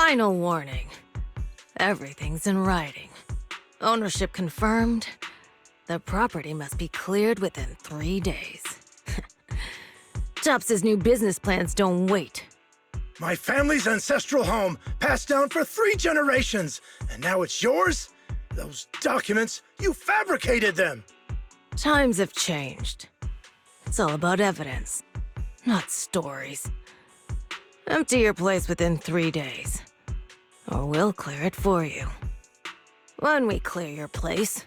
Final warning. Everything's in writing. Ownership confirmed. The property must be cleared within 3 days. Tops's new business plans don't wait. My family's ancestral home, passed down for 3 generations, and now it's yours? Those documents, you fabricated them! Times have changed. It's all about evidence, not stories. Empty your place within 3 days, or we'll clear it for you. When we clear your place,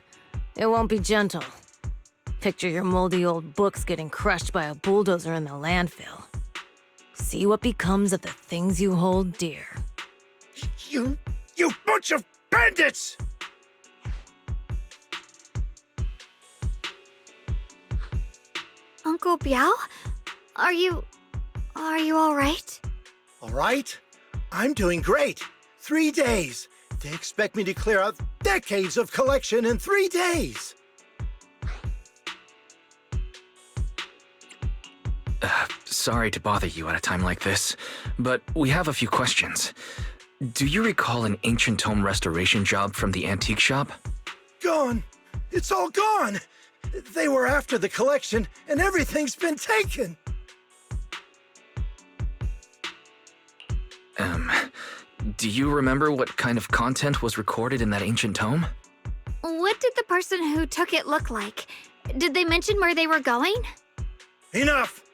it won't be gentle. Picture your moldy old books getting crushed by a bulldozer in the landfill. See what becomes of the things you hold dear. You bunch of bandits! Uncle Biao? Are you all right? All right, I'm doing great. 3 days. They expect me to clear out decades of collection in 3 days. Sorry to bother you at a time like this, but we have a few questions. Do you recall an ancient tome restoration job from the antique shop? Gone. It's all gone. They were after the collection, and everything's been taken. Do you remember what kind of content was recorded in that ancient tome? What did the person who took it look like? Did they mention where they were going? Enough!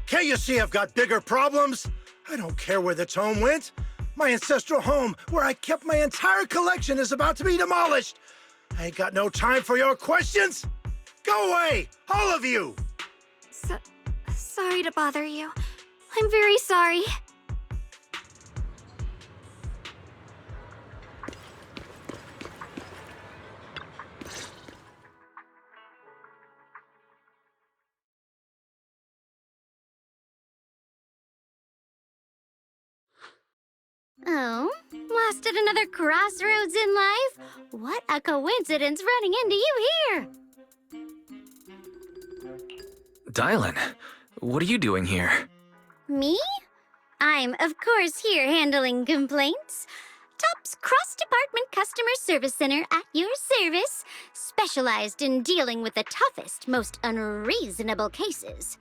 Can't you see I've got bigger problems? I don't care where the tome went. My ancestral home, where I kept my entire collection, is about to be demolished. I ain't got no time for your questions. Go away, all of you! Sorry to bother you. I'm very sorry. Oh, lost at another crossroads in life? What a coincidence running into you here! Dylan, what are you doing here? Me? I'm, of course, here handling complaints. Top's cross-department customer service center at your service, specialized in dealing with the toughest, most unreasonable cases.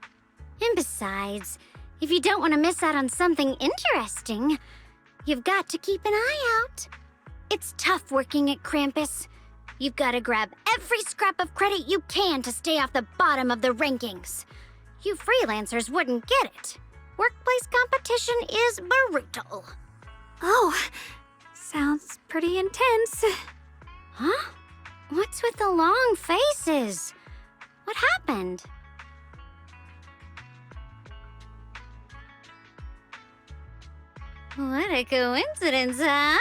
And besides, if you don't want to miss out on something interesting, you've got to keep an eye out. It's tough working at Krampus. You've got to grab every scrap of credit you can to stay off the bottom of the rankings. You freelancers wouldn't get it. Workplace competition is brutal. Oh, sounds pretty intense. Huh? What's with the long faces? What happened? What a coincidence, huh?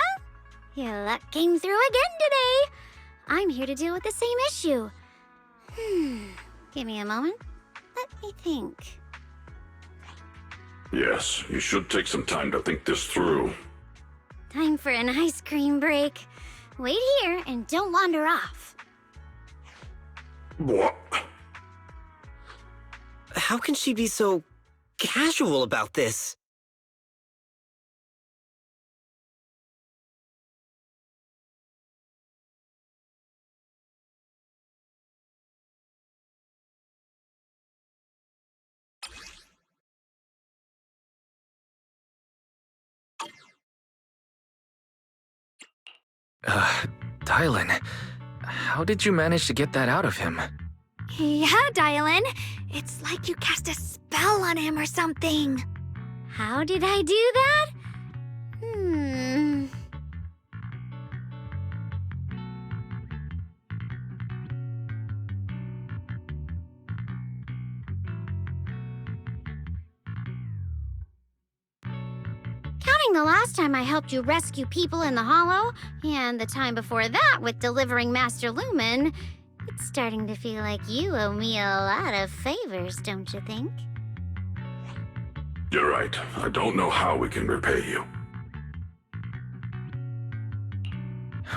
Your luck came through again today. I'm here to deal with the same issue. Give me a moment. Let me think. Yes, you should take some time to think this through. Time for an ice cream break. Wait here and don't wander off. What? How can she be so casual about this? Dylan, how did you manage to get that out of him? Yeah, Dylan. It's like you cast a spell on him or something. How did I do that? Counting the last time I helped you rescue people in the Hollow, and the time before that with delivering Master Lumen, it's starting to feel like you owe me a lot of favors, don't you think? You're right. I don't know how we can repay you.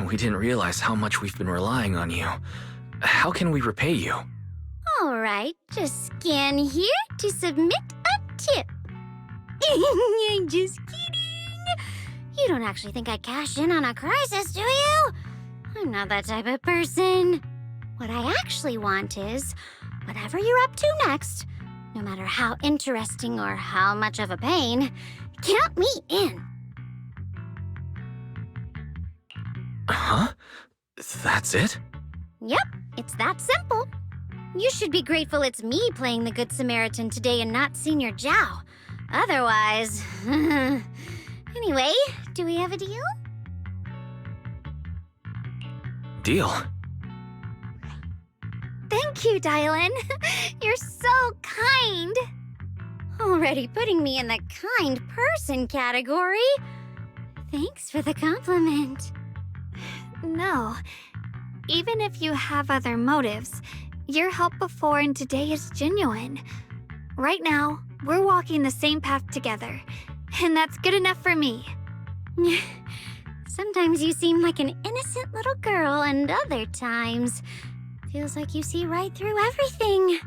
We didn't realize how much we've been relying on you. How can we repay you? All right, just scan here to submit a tip. I'm just kidding. You don't actually think I'd cash in on a crisis, do you? I'm not that type of person. What I actually want is, whatever you're up to next, no matter how interesting or how much of a pain, count me in. Huh? That's it? Yep, it's that simple. You should be grateful it's me playing the Good Samaritan today and not Senior Zhao. Otherwise... Anyway, do we have a deal? Deal. Thank you, Dylan. You're so kind. Already putting me in the kind person category. Thanks for the compliment. No. Even if you have other motives, your help before and today is genuine. Right now, we're walking the same path together, and that's good enough for me. Sometimes you seem like an innocent little girl, and other times, feels like you see right through everything.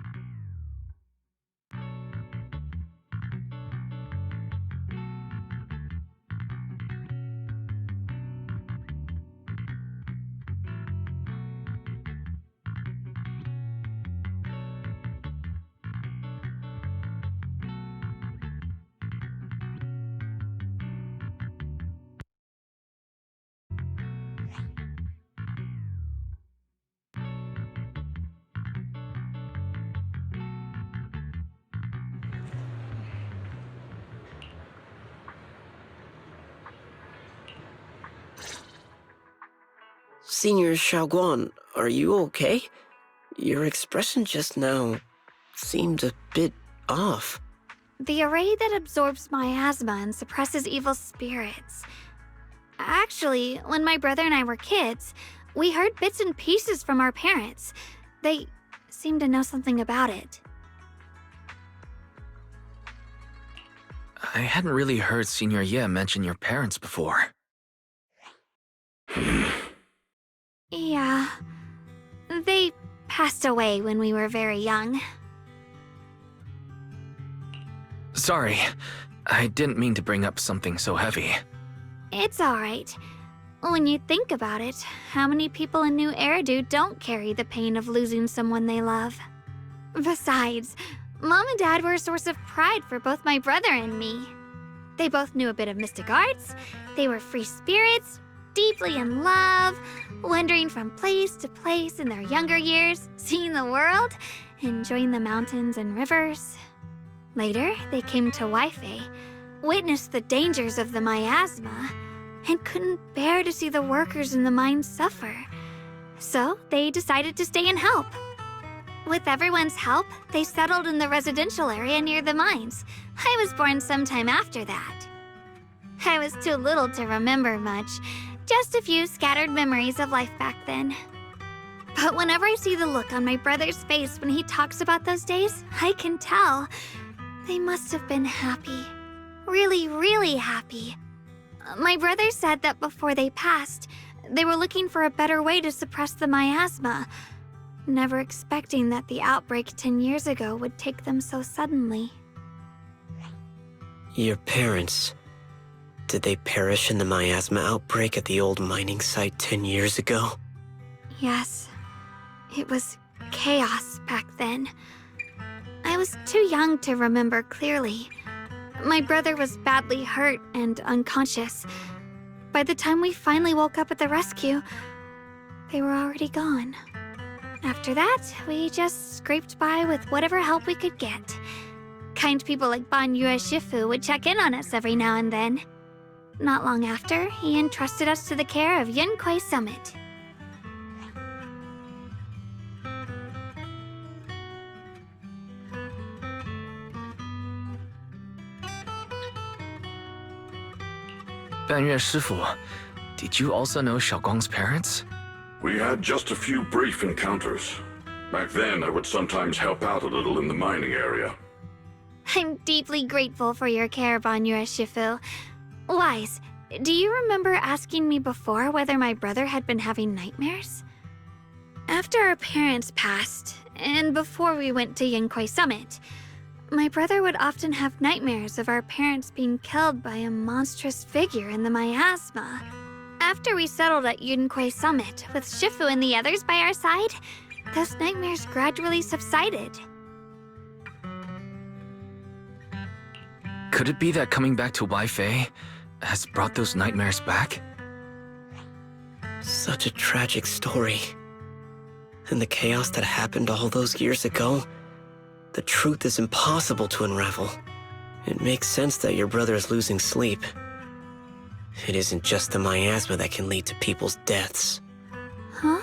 Senior Xiaoguan, are you okay? Your expression just now seemed a bit off. The array that absorbs miasma and suppresses evil spirits. Actually, when my brother and I were kids, we heard bits and pieces from our parents. They seemed to know something about it. I hadn't really heard Senior Ye mention your parents before. Yeah. They passed away when we were very young. Sorry, I didn't mean to bring up something so heavy. It's alright. When you think about it, how many people in New Eridu don't carry the pain of losing someone they love? Besides, Mom and Dad were a source of pride for both my brother and me. They both knew a bit of mystic arts, they were free spirits, deeply in love, wandering from place to place in their younger years, seeing the world, enjoying the mountains and rivers. Later, they came to Waifei, witnessed the dangers of the miasma, and couldn't bear to see the workers in the mines suffer. So they decided to stay and help. With everyone's help, they settled in the residential area near the mines. I was born sometime after that. I was too little to remember much, just a few scattered memories of life back then. But whenever I see the look on my brother's face when he talks about those days, I can tell. They must have been happy. Really, really happy. My brother said that before they passed, they were looking for a better way to suppress the miasma, never expecting that the outbreak 10 years ago would take them so suddenly. Your parents, did they perish in the miasma outbreak at the old mining site 10 years ago? Yes. It was chaos back then. I was too young to remember clearly. My brother was badly hurt and unconscious. By the time we finally woke up at the rescue, they were already gone. After that, we just scraped by with whatever help we could get. Kind people like Ban Yue Shifu would check in on us every now and then. Not long after, he entrusted us to the care of Yunquai Summit. Banyue Shifu, did you also know Xiaoguang's parents? We had just a few brief encounters. Back then, I would sometimes help out a little in the mining area. I'm deeply grateful for your care, Ban Yue Shifu. Wise, do you remember asking me before whether my brother had been having nightmares? After our parents passed, and before we went to Yunquai Summit, My brother would often have nightmares of our parents being killed by a monstrous figure in the miasma. After we settled at Yunkui Summit, with Shifu and the others by our side, those nightmares gradually subsided. Could it be that coming back to Waifei has brought those nightmares back? Such a tragic story. And the chaos that happened all those years ago, the truth is impossible to unravel. It makes sense that your brother is losing sleep. It isn't just the miasma that can lead to people's deaths. Huh?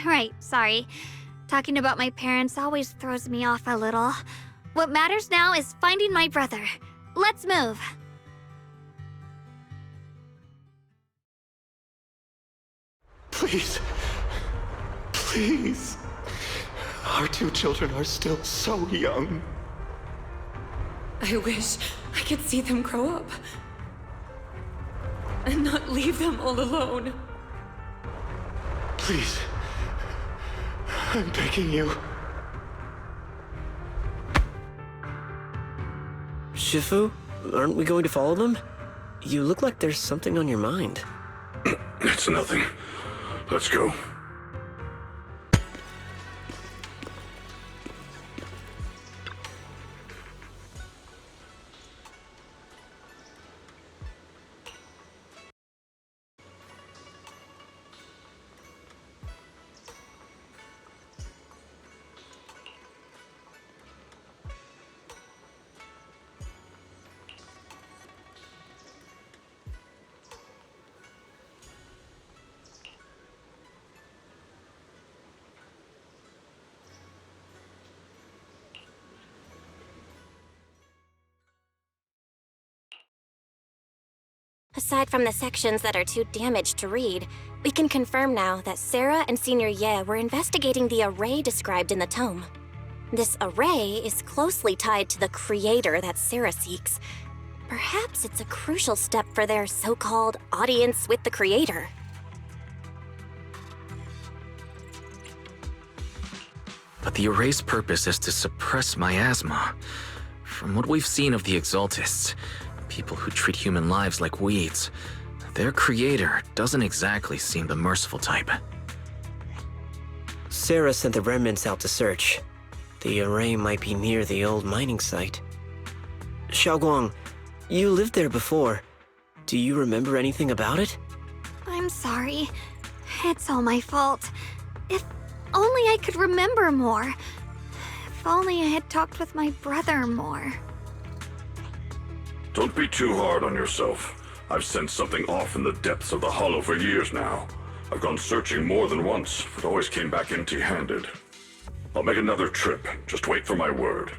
Right, sorry. Talking about my parents always throws me off a little. What matters now is finding my brother. Let's move. Please. Please. Our two children are still so young. I wish I could see them grow up. And not leave them all alone. Please. I'm begging you. Shifu, aren't we going to follow them? You look like there's something on your mind. It's nothing. Let's go. Aside from the sections that are too damaged to read, we can confirm now that Sarah and Senior Ye were investigating the array described in the tome. This array is closely tied to the creator that Sarah seeks. Perhaps it's a crucial step for their so-called audience with the creator. But the array's purpose is to suppress miasma. From what we've seen of the Exaltists, people who treat human lives like weeds, their creator doesn't exactly seem the merciful type. Sarah sent the remnants out to search. The array might be near the old mining site. Xiaoguang, you lived there before. Do you remember anything about it? I'm sorry. It's all my fault. If only I could remember more. If only I had talked with my brother more. Don't be too hard on yourself. I've sensed something off in the depths of the hollow for years now. I've gone searching more than once, but always came back empty-handed. I'll make another trip. Just wait for my word.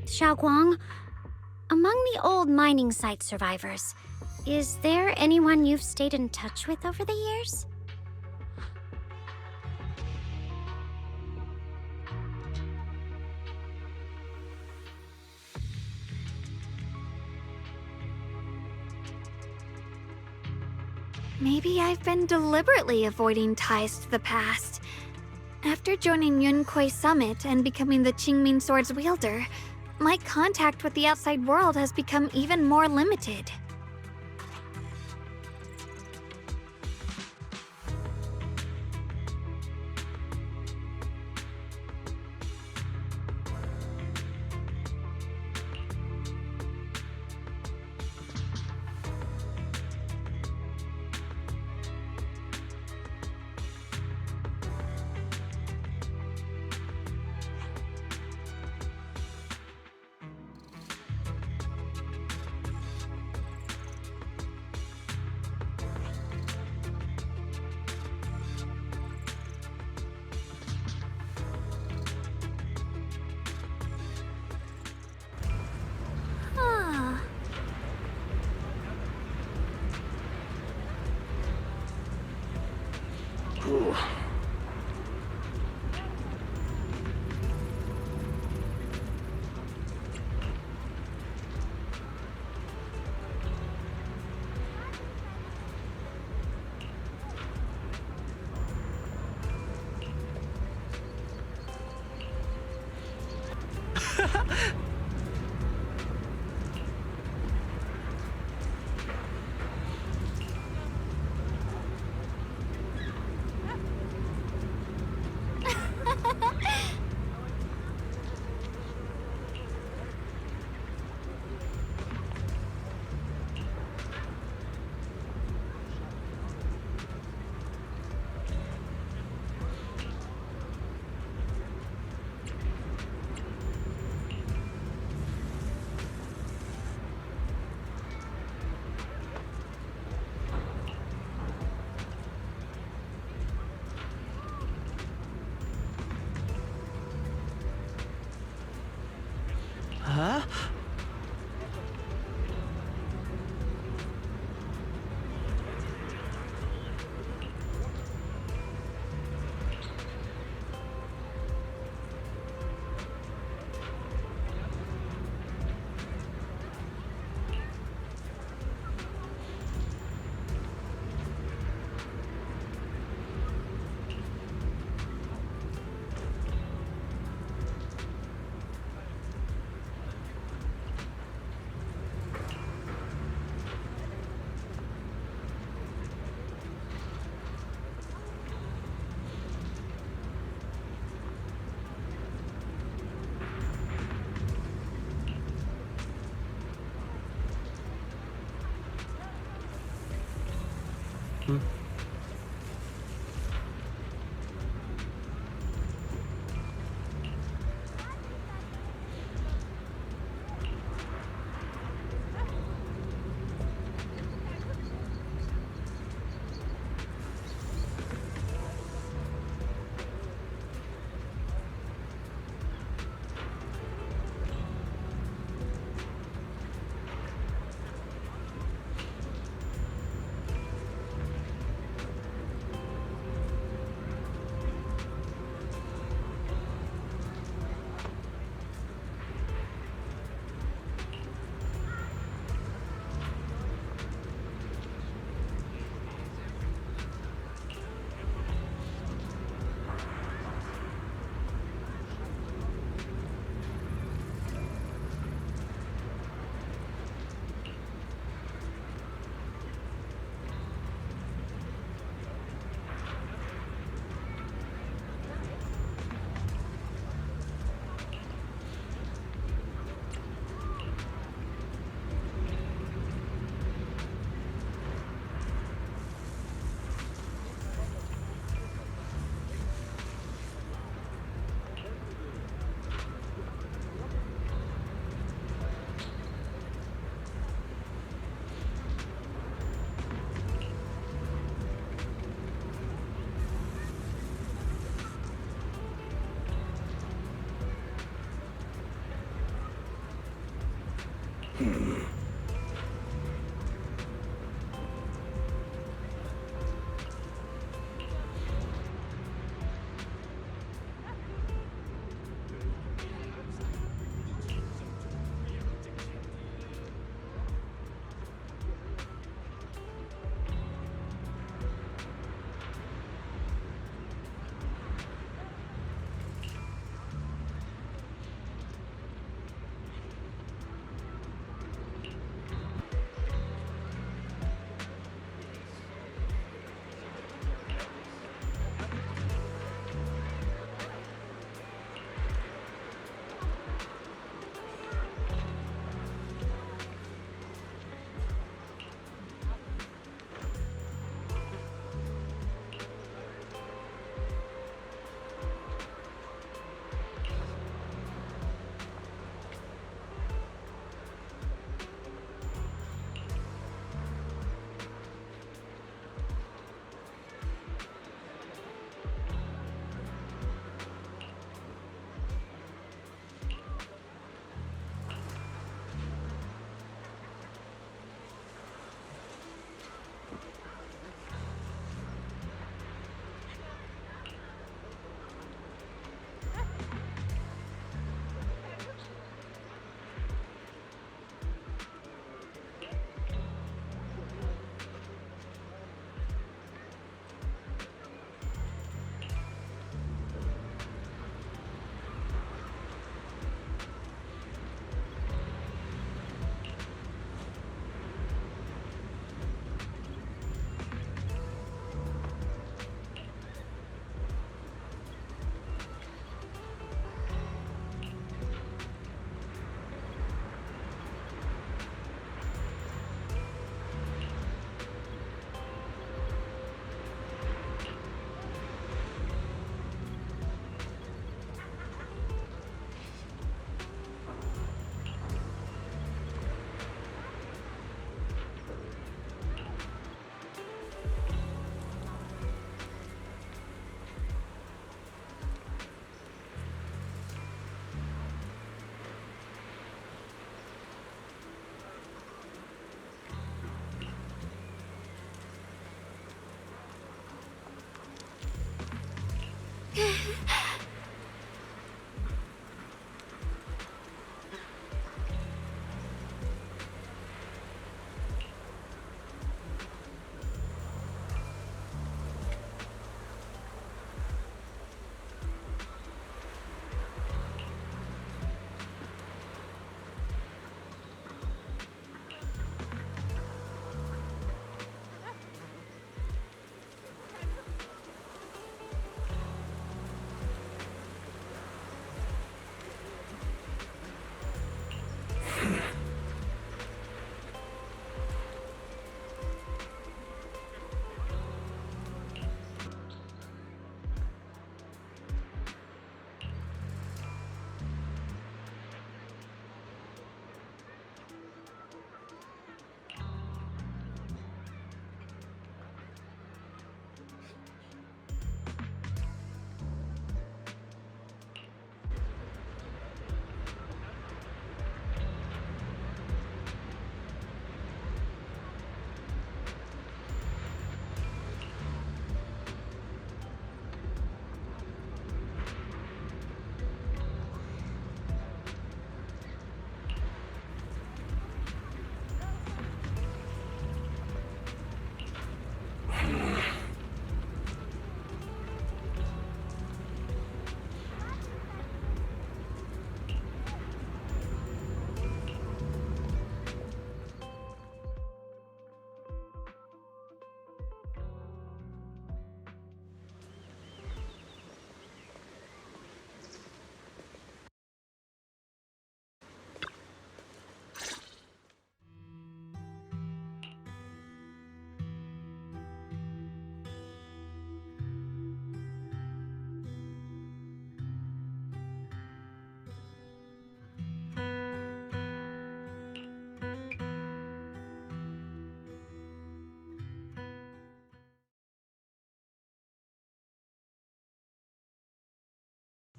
Xiaoguang, among the old mining site survivors, is there anyone you've stayed in touch with over the years? Maybe I've been deliberately avoiding ties to the past. After joining Yunkui Summit and becoming the Qingming Sword's wielder, my contact with the outside world has become even more limited. Whew.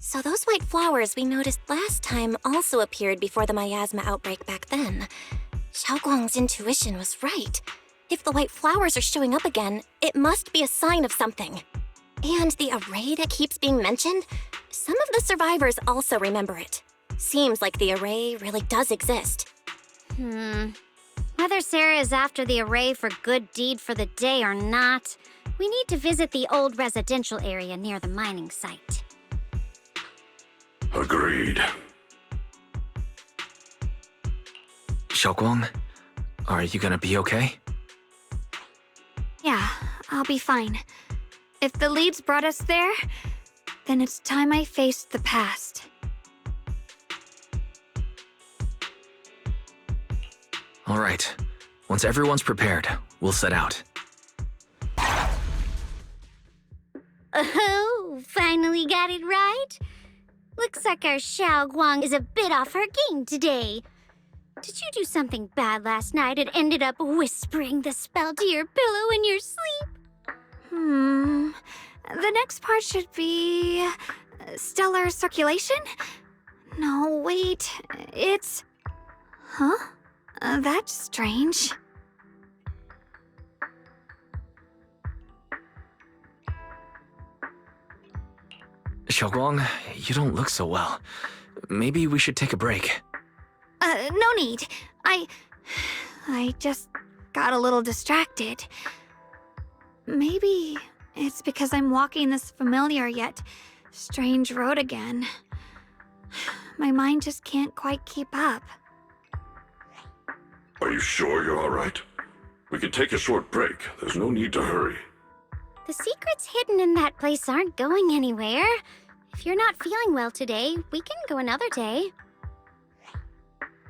So those white flowers we noticed last time also appeared before the miasma outbreak back then. Xiaoguang's intuition was right. If the white flowers are showing up again, it must be a sign of something. And the array that keeps being mentioned, some of the survivors also remember it. Seems like the array really does exist. Whether Sarah is after the array for good deed for the day or not, we need to visit the old residential area near the mining site. Agreed. Xiaoguang, are you gonna be okay? Yeah, I'll be fine. If the leads brought us there, then it's time I faced the past. All right. Once everyone's prepared, we'll set out. Oh, finally got it right? Looks like our Xiao Guang is a bit off her game today. Did you do something bad last night and ended up whispering the spell to your pillow in your sleep? The next part should be... stellar circulation? No, wait, it's... Huh? That's strange. Xiaoguang, you don't look so well. Maybe we should take a break. No need. I just got a little distracted. Maybe it's because I'm walking this familiar yet strange road again. My mind just can't quite keep up. Are you sure you're all right? We can take a short break. There's no need to hurry. The secrets hidden in that place aren't going anywhere. If you're not feeling well today, we can go another day.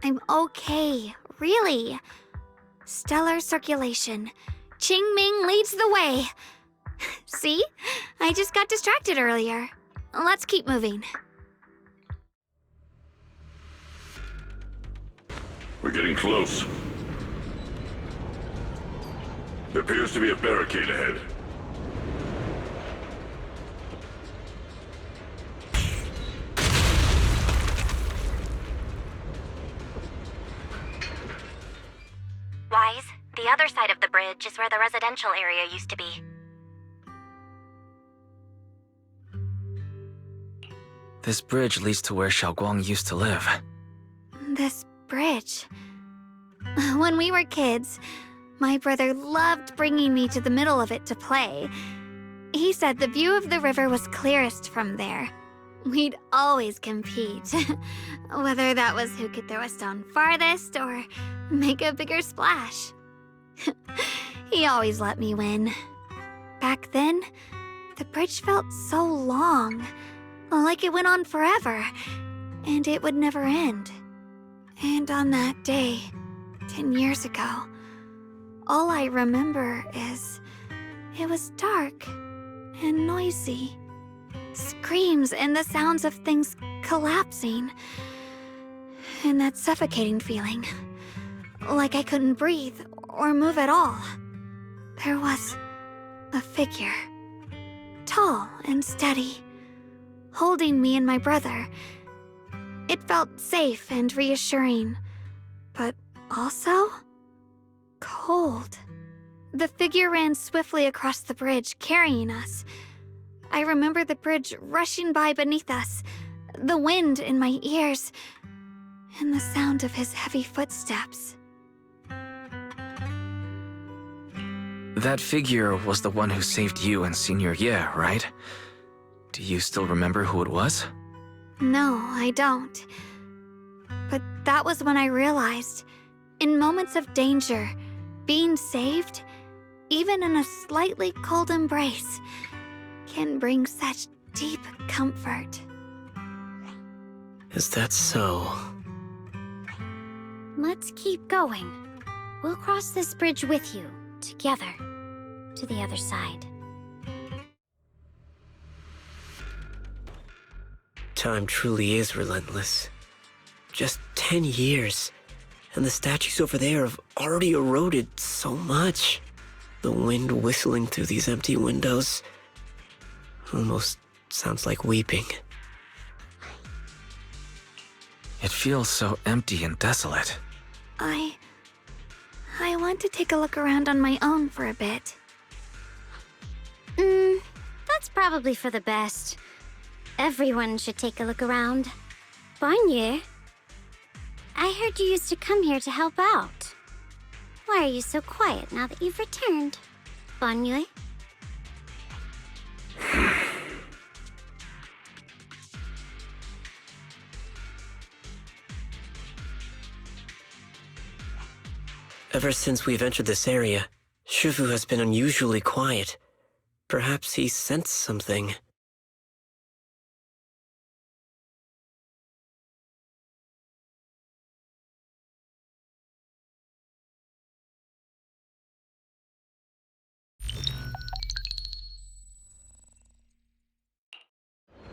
I'm okay, really. Stellar circulation. Qingming leads the way. See? I just got distracted earlier. Let's keep moving. We're getting close. There appears to be a barricade ahead. Wise, the other side of the bridge is where the residential area used to be. This bridge leads to where Xiaoguang used to live. This bridge. When we were kids, my brother loved bringing me to the middle of it to play. He said the view of the river was clearest from there. We'd always compete, whether that was who could throw a stone farthest or make a bigger splash. He always let me win. Back then, the bridge felt so long, like it went on forever, and it would never end. And on that day, 10 years ago, all I remember is it was dark and noisy. Screams and the sounds of things collapsing. And that suffocating feeling. Like I couldn't breathe or move at all. There was a figure. Tall and steady. Holding me and my brother. It felt safe and reassuring. But also cold. The figure ran swiftly across the bridge, carrying us. I remember the bridge rushing by beneath us, the wind in my ears, and the sound of his heavy footsteps. That figure was the one who saved you and Senior Ye, right? Do you still remember who it was? No, I don't. But that was when I realized, in moments of danger, being saved, even in a slightly cold embrace, can bring such deep comfort. Is that so? Let's keep going. We'll cross this bridge with you, together, to the other side. Time truly is relentless. Just 10 years, and the statues over there have already eroded so much. The wind whistling through these empty windows almost sounds like weeping. It feels so empty and desolate. I want to take a look around on my own for a bit. That's probably for the best. Everyone should take a look around. Bonye, I heard you used to come here to help out. Why are you so quiet now that you've returned? Bonye? Ever since we've entered this area, Shifu has been unusually quiet. Perhaps he sensed something.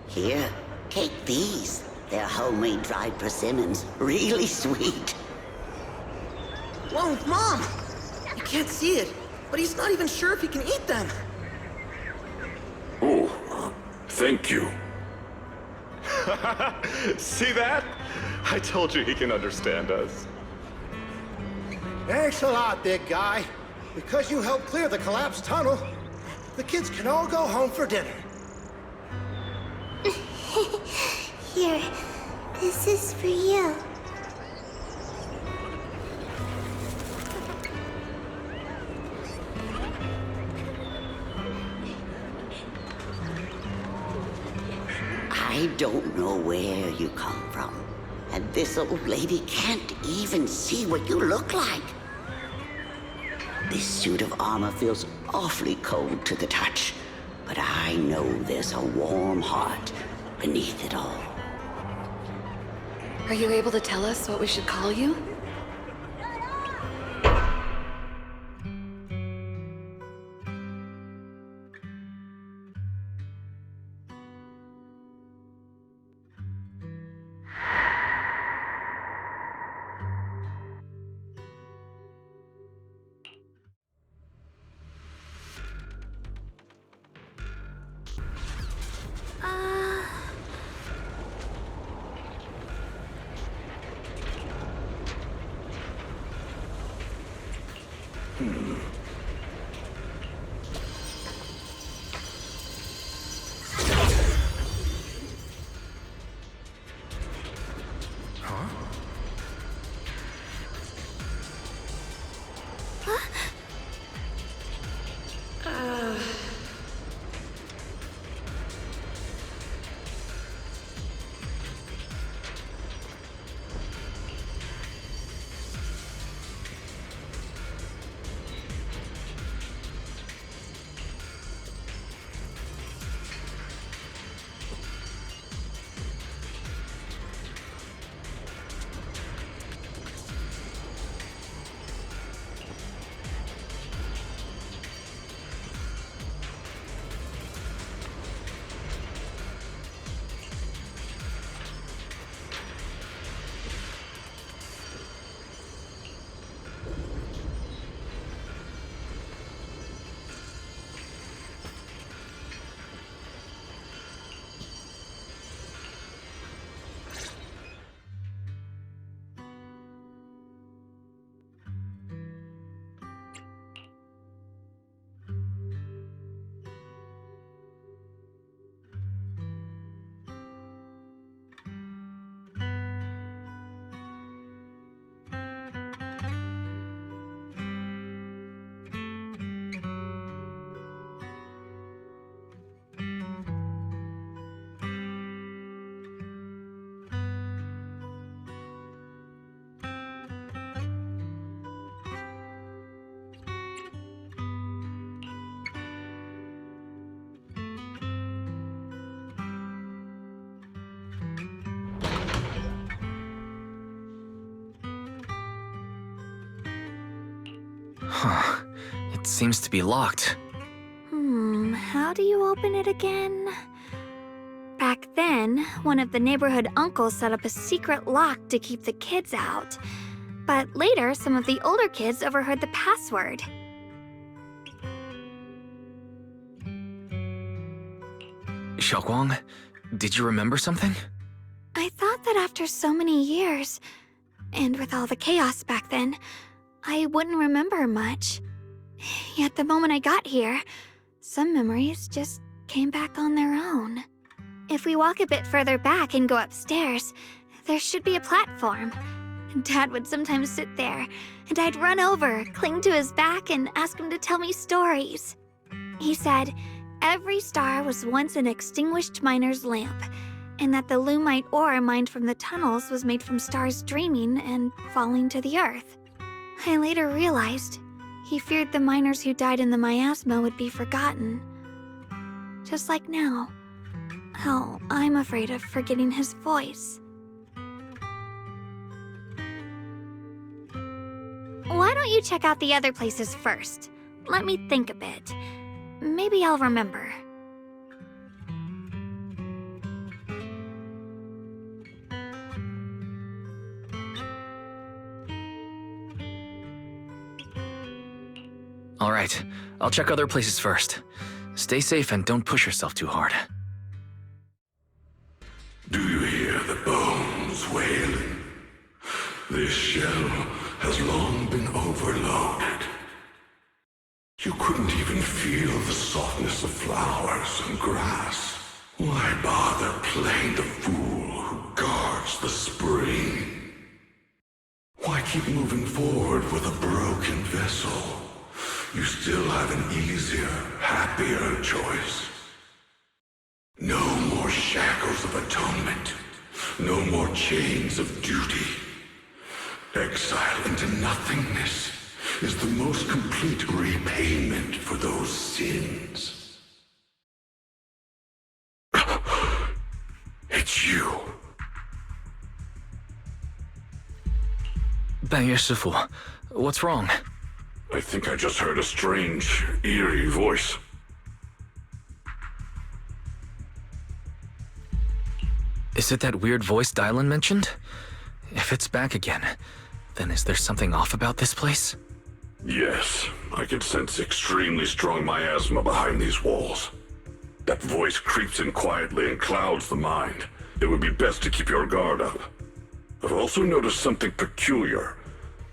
Here, take these. They're homemade dried persimmons. Really sweet. Whoa, Mom! You can't see it, but he's not even sure if he can eat them. Oh, thank you. See that? I told you he can understand us. Thanks a lot, big guy. Because you helped clear the collapsed tunnel, the kids can all go home for dinner. Here, this is for you. I don't know where you come from, and this old lady can't even see what you look like. This suit of armor feels awfully cold to the touch, but I know there's a warm heart beneath it all. Are you able to tell us what we should call you? seems to be locked. How do you open it again? Back then, one of the neighborhood uncles set up a secret lock to keep the kids out. But later, some of the older kids overheard the password. Xiaoguang, did you remember something? I thought that after so many years, and with all the chaos back then, I wouldn't remember much. Yet the moment I got here, some memories just came back on their own. If we walk a bit further back and go upstairs, there should be a platform. Dad would sometimes sit there, and I'd run over, cling to his back, and ask him to tell me stories. He said every star was once an extinguished miner's lamp, and that the lumite ore mined from the tunnels was made from stars dreaming and falling to the earth. I later realized he feared the miners who died in the miasma would be forgotten. Just like now, how I'm afraid of forgetting his voice. Why don't you check out the other places first? Let me think a bit. Maybe I'll remember. All right, I'll check other places first. Stay safe and don't push yourself too hard. Do you hear the bones wailing? This shell has long been overloaded. You couldn't even feel the softness of flowers and grass. Why bother playing the fool who guards the spring? Why keep moving forward with a broken vessel? You still have an easier, happier choice. No more shackles of atonement. No more chains of duty. Exile into nothingness is the most complete repayment for those sins. It's you. 半月师傅, what's wrong? I think I just heard a strange, eerie voice. Is it that weird voice Dylan mentioned? If it's back again, then is there something off about this place? Yes, I can sense extremely strong miasma behind these walls. That voice creeps in quietly and clouds the mind. It would be best to keep your guard up. I've also noticed something peculiar.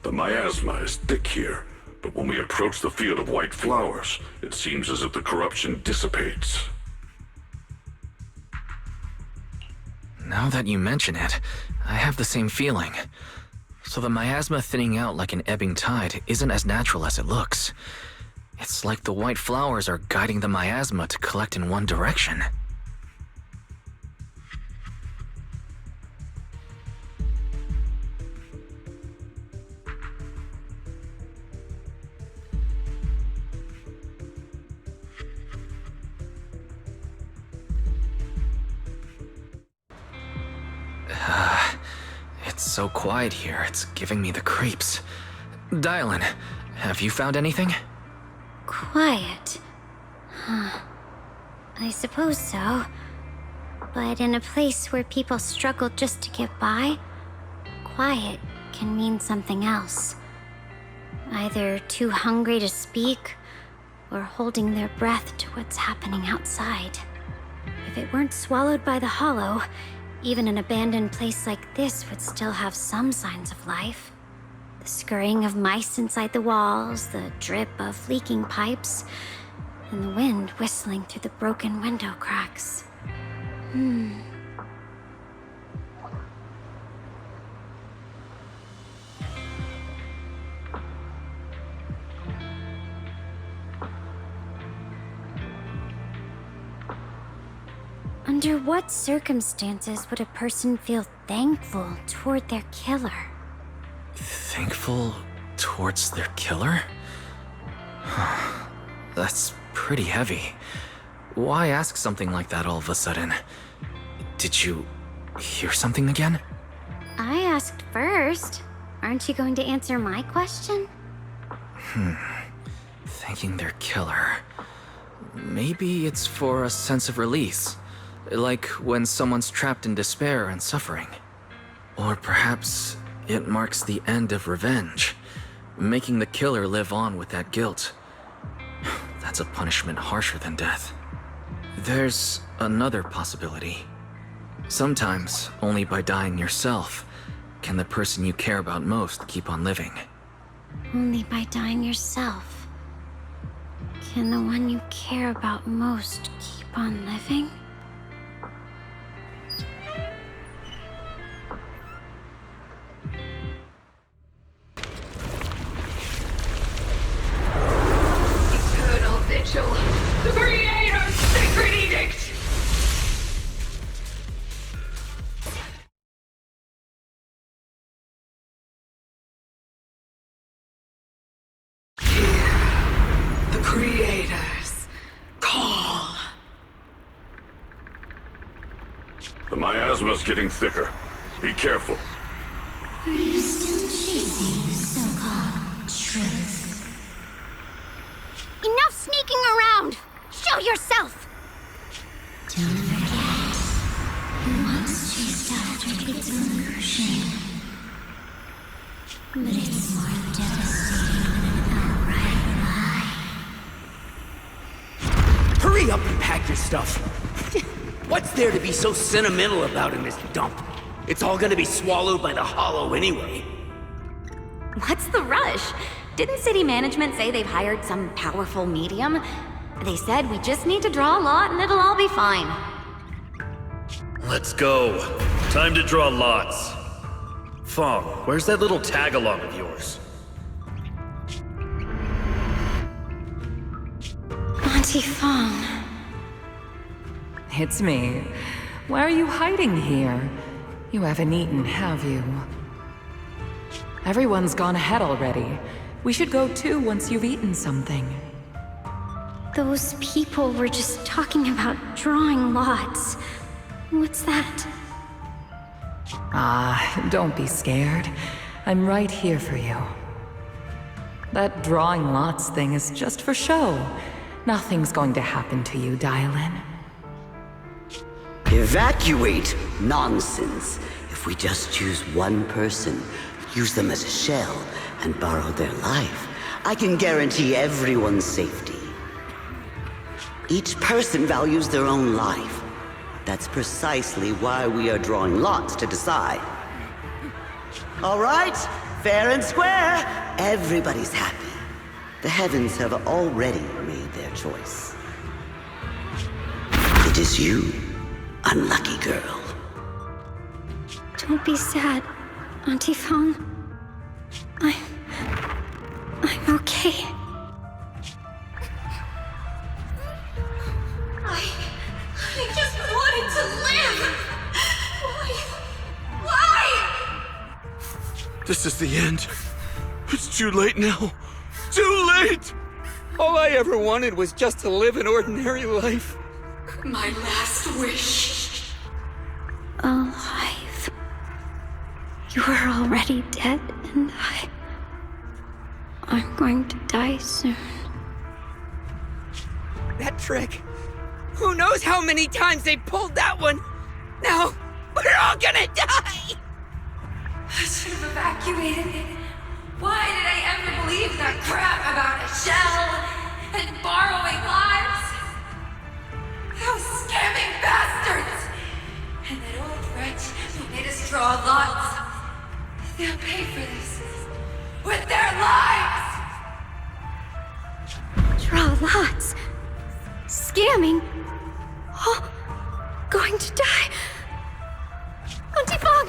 The miasma is thick here, but when we approach the field of white flowers, it seems as if the corruption dissipates. Now that you mention it, I have the same feeling. So the miasma thinning out like an ebbing tide isn't as natural as it looks. It's like the white flowers are guiding the miasma to collect in one direction. It's so quiet here, it's giving me the creeps. Dylan, have you found anything? Quiet. Huh. I suppose so. But in a place where people struggle just to get by, quiet can mean something else. Either too hungry to speak, or holding their breath to what's happening outside. If it weren't swallowed by the hollow, even an abandoned place like this would still have some signs of life. The scurrying of mice inside the walls, the drip of leaking pipes, and the wind whistling through the broken window cracks. Under what circumstances would a person feel thankful toward their killer? Thankful towards their killer? That's pretty heavy. Why ask something like that all of a sudden? Did you hear something again? I asked first. Aren't you going to answer my question? thanking their killer. Maybe it's for a sense of release, like when someone's trapped in despair and suffering. Or perhaps it marks the end of revenge, making the killer live on with that guilt. That's a punishment harsher than death. There's another possibility. Sometimes, only by dying yourself, can the person you care about most keep on living. Only by dying yourself can the one you care about most keep on living? Eternal vigil. The Creator's sacred edict. The Creator's call. The miasma's getting thicker. Be careful. Are you still chasing so-called truth? Enough sneaking around! Show yourself! Don't forget, who once chased after its illusion. But it's more devastating than an outright lie. Hurry up and pack your stuff. What's there to be so sentimental about in this dump? It's all gonna be swallowed by the hollow anyway. What's the rush? Didn't city management say they've hired some powerful medium? They said we just need to draw a lot and it'll all be fine. Let's go. Time to draw lots. Fong, where's that little tag-along of yours? Auntie Fong. It's me. Why are you hiding here? You haven't eaten, have you? Everyone's gone ahead already. We should go too once you've eaten something. Those people were just talking about drawing lots. What's that? Don't be scared. I'm right here for you. That drawing lots thing is just for show. Nothing's going to happen to you, Dylan. Evacuate? Nonsense. If we just choose one person, use them as a shell, and borrow their life, I can guarantee everyone's safety. Each person values their own life. That's precisely why we are drawing lots to decide. All right, fair and square. Everybody's happy. The heavens have already made their choice. It is you, unlucky girl. Don't be sad, Auntie Fong. I'm okay. I just wanted to live! Why? This is the end. It's too late now. Too late! All I ever wanted was just to live an ordinary life. My last wish. Alive. You are already dead, and I'm going to die soon. That trick. Who knows how many times they pulled that one? Now, we're all gonna die! I should have evacuated. Why did I ever believe that crap about a shell and borrowing lives? Those scamming bastards! And that old wretch who made us draw lots. They'll pay for this with their lives! Draw lots. Scamming. Oh, going to die. Auntie Fong!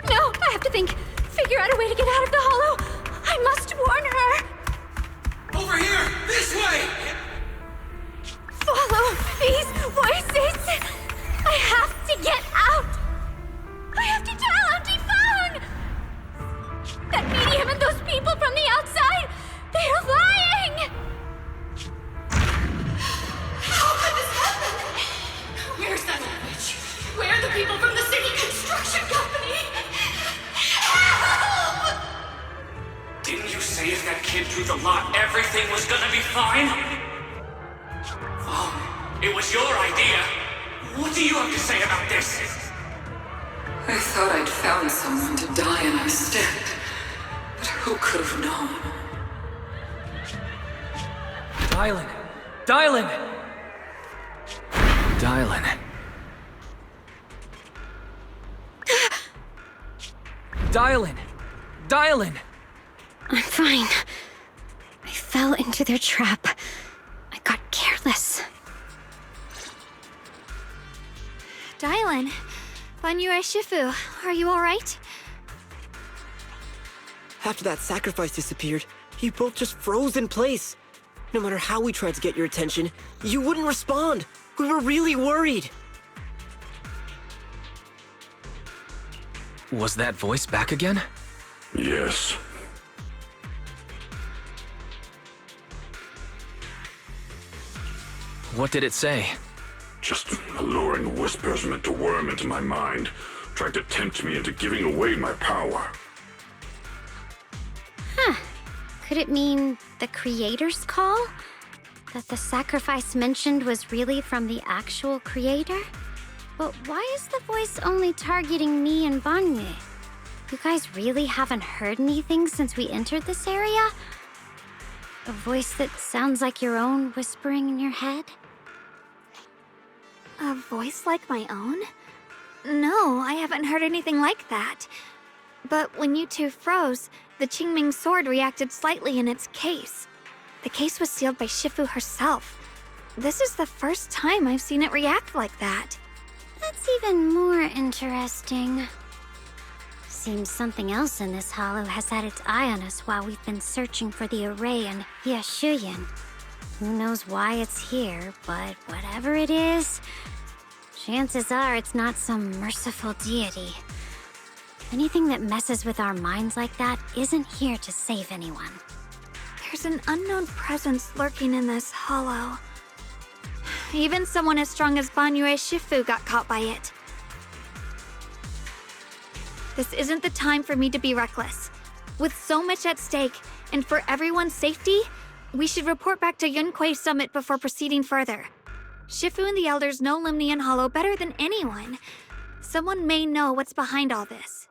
No, I have to think. Figure out a way to get out of the hollow. I must warn her. Over here! This way! Follow these voices. I have to get out. I have to tell Auntie Fong. That medium and those people from the outside, they're lying. How could this happen? Where's that old witch? Where are the people from the city construction company? Help! Didn't you say if that kid drew the lot everything was gonna be fine? Oh, it was your idea. What do you have to say about this? I thought I'd found someone to die in our stead, but who could have known? Dylan! Dylan! Dylan. Dylan! Dylan! I'm fine. I fell into their trap. I got careless. Dylan, Banyue Shifu, are you alright? After that sacrifice disappeared, you both just froze in place. No matter how we tried to get your attention, you wouldn't respond. We were really worried. Was that voice back again? Yes. What did it say? Just alluring whispers meant to worm into my mind, trying to tempt me into giving away my power. Huh. Could it mean the creator's call? That the sacrifice mentioned was really from the actual creator? But why is the voice only targeting me and Banyue? You guys really haven't heard anything since we entered this area? A voice that sounds like your own whispering in your head? A voice like my own? No, I haven't heard anything like that. But when you two froze, the Qingming sword reacted slightly in its case. The case was sealed by Shifu herself. This is the first time I've seen it react like that. That's even more interesting. Seems something else in this hollow has had its eye on us while we've been searching for the array in Yashuyan. Who knows why it's here, but whatever it is, chances are it's not some merciful deity. Anything that messes with our minds like that isn't here to save anyone. There's an unknown presence lurking in this hollow. Even someone as strong as Banyue Shifu got caught by it. This isn't the time for me to be reckless. With so much at stake, and for everyone's safety, we should report back to Yunquei Summit before proceeding further. Shifu and the Elders know Limnian Hollow better than anyone. Someone may know what's behind all this.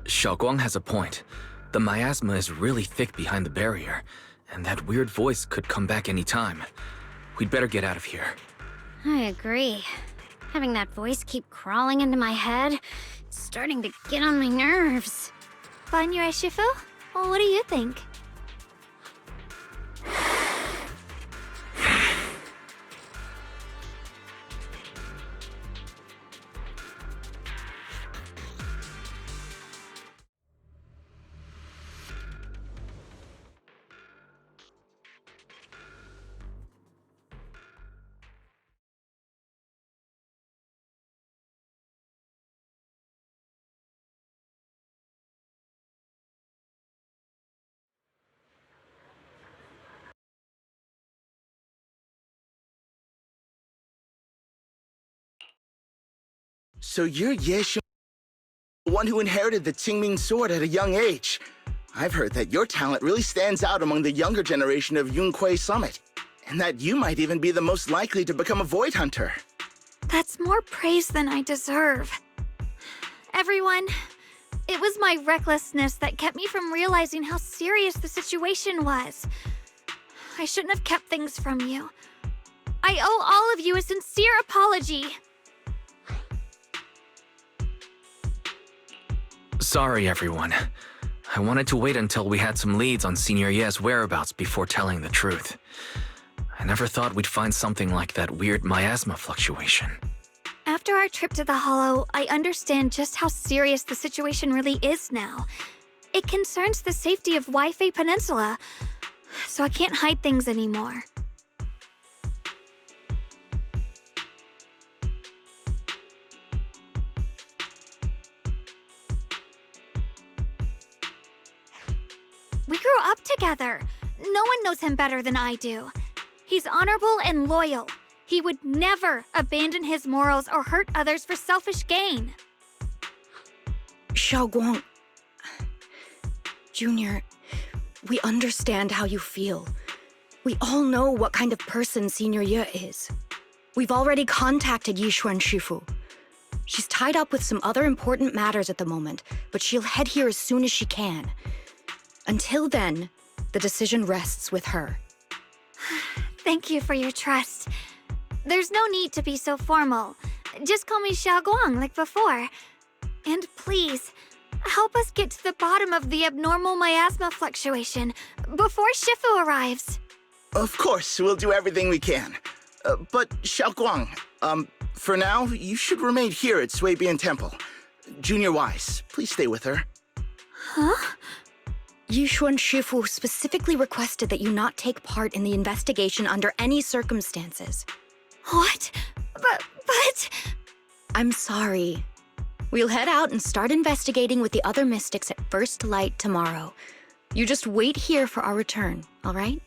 Xiaoguang has a point. The miasma is really thick behind the barrier, and that weird voice could come back any time. We'd better get out of here. I agree. Having that voice keep crawling into my head, it's starting to get on my nerves. Banyue Shifu? Well, what do you think? So you're Yeshu, the one who inherited the Qingming sword at a young age. I've heard that your talent really stands out among the younger generation of Yunquei Summit, and that you might even be the most likely to become a Void Hunter. That's more praise than I deserve. Everyone, it was my recklessness that kept me from realizing how serious the situation was. I shouldn't have kept things from you. I owe all of you a sincere apology. Sorry, everyone. I wanted to wait until we had some leads on Senior Ye's whereabouts before telling the truth. I never thought we'd find something like that weird miasma fluctuation. After our trip to the Hollow, I understand just how serious the situation really is now. It concerns the safety of Waifei Peninsula, so I can't hide things anymore. We grew up together. No one knows him better than I do. He's honorable and loyal. He would never abandon his morals or hurt others for selfish gain. Xiaoguang, Junior, we understand how you feel. We all know what kind of person Senior Ye is. We've already contacted Yishuan Shifu. She's tied up with some other important matters at the moment, but she'll head here as soon as she can. Until then, the decision rests with her. Thank you for your trust. There's no need to be so formal. Just call me Xiaoguang like before. And please, help us get to the bottom of the abnormal miasma fluctuation before Shifu arrives. Of course, we'll do everything we can. But Xiaoguang, for now, you should remain here at Suibian Temple. Junior Wise, please stay with her. Huh? Yishuan Shifu specifically requested that you not take part in the investigation under any circumstances. What? But... I'm sorry. We'll head out and start investigating with the other mystics at first light tomorrow. You just wait here for our return, all right?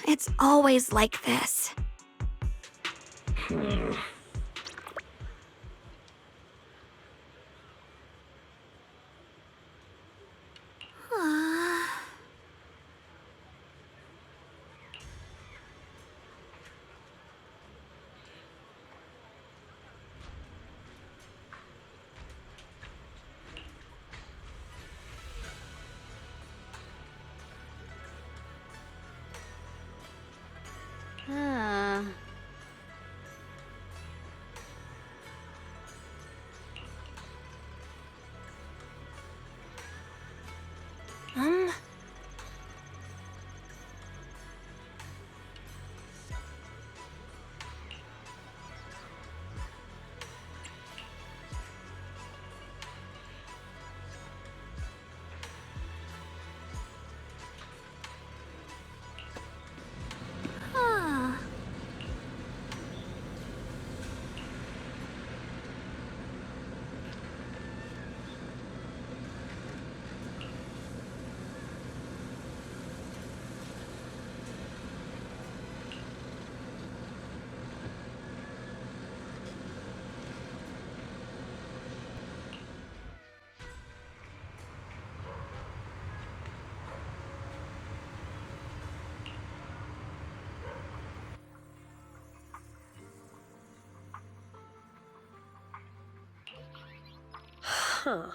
It's always like this. Huh.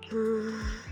Hmm.